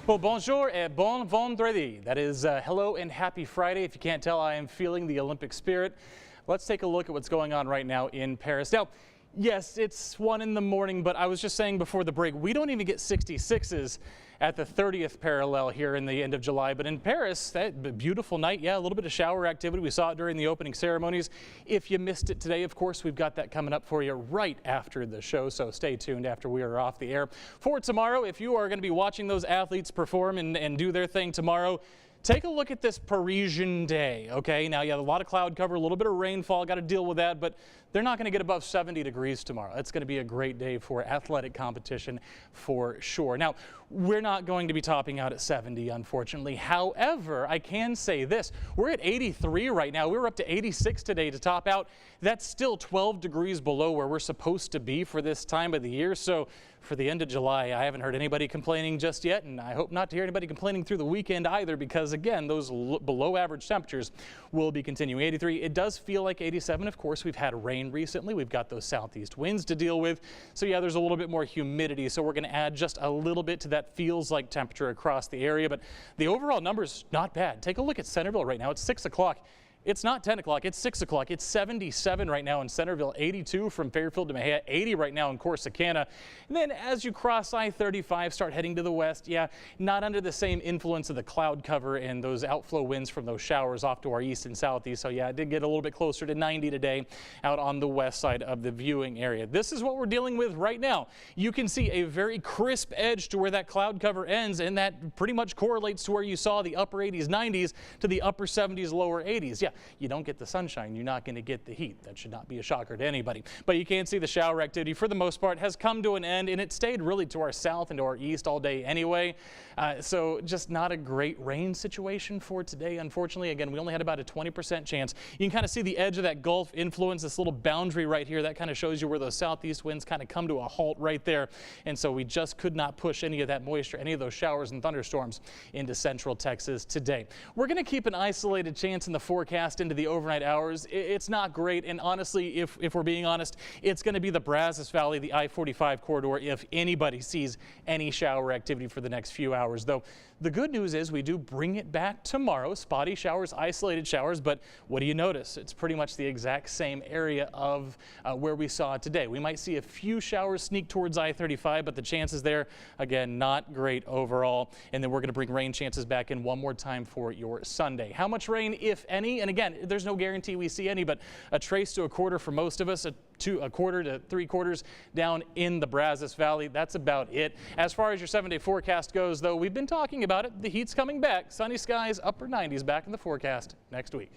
Well, bonjour et bon vendredi. That is hello and happy Friday. If you can't tell, I am feeling the Olympic spirit. Let's take a look at what's going on right now in Paris. Now, yes, it's 1 in the morning, but I was just saying before the break, we don't even get 66s at the 30th parallel here in the end of July. But in Paris, that beautiful night, yeah, a little bit of shower activity. We saw it during the opening ceremonies. If you missed it today, of course, we've got that coming up for you right after the show. So stay tuned after we are off the air. For tomorrow, if you are going to be watching those athletes perform and do their thing tomorrow, take a look at this Parisian day, okay? Now, yeah, a lot of cloud cover, a little bit of rainfall, got to deal with that, but they're not going to get above 70 degrees tomorrow. It's going to be a great day for athletic competition for sure. Now, we're not going to be topping out at 70, unfortunately. However, I can say this. We're at 83 right now. We were up to 86 today to top out. That's still 12 degrees below where we're supposed to be for this time of the year. So for the end of July, I haven't heard anybody complaining just yet, and I hope not to hear anybody complaining through the weekend either, because again, those below average temperatures will be continuing. 83, it does feel like 87. Of course, we've had rain recently. We've got those southeast winds to deal with. So yeah, there's a little bit more humidity. So we're going to add just a little bit to that feels like temperature across the area. But the overall number's not bad. Take a look at Centerville right now. It's 6 o'clock. It's not 10 o'clock, it's 6 o'clock. It's 77 right now in Centerville, 82 from Fairfield to Mejia, 80 right now in Corsicana. And then as you cross I-35, start heading to the west, yeah, not under the same influence of the cloud cover and those outflow winds from those showers off to our east and southeast. So yeah, it did get a little bit closer to 90 today out on the west side of the viewing area. This is what we're dealing with right now. You can see a very crisp edge to where that cloud cover ends, and that pretty much correlates to where you saw the upper 80s, 90s to the upper 70s, lower 80s. Yeah. You don't get the sunshine, you're not going to get the heat. That should not be a shocker to anybody. But you can see the shower activity, for the most part, has come to an end, and it stayed really to our south and to our east all day anyway. So just not a great rain situation for today, unfortunately. Again, we only had about a 20% chance. You can kind of see the edge of that Gulf influence, this little boundary right here. That kind of shows you where those southeast winds kind of come to a halt right there. And so we just could not push any of that moisture, any of those showers and thunderstorms into central Texas today. We're going to keep an isolated chance in the forecast into the overnight hours. It's not great, and honestly, if we're being honest, it's going to be the Brazos Valley, the I-45 corridor, if anybody sees any shower activity for the next few hours. Though the good news is we do bring it back tomorrow. Spotty showers, isolated showers, but what do you notice? It's pretty much the exact same area of where we saw it today. We might see a few showers sneak towards I-35, but the chances there, again, not great overall. And then we're going to bring rain chances back in one more time for your Sunday. How much rain, if any? And again, there's no guarantee we see any, but a trace to a quarter for most of us, a quarter to 3/4 down in the Brazos Valley. That's about it. As far as your 7-day forecast goes, though, we've been talking about it. The heat's coming back. Sunny skies, upper 90s back in the forecast next week.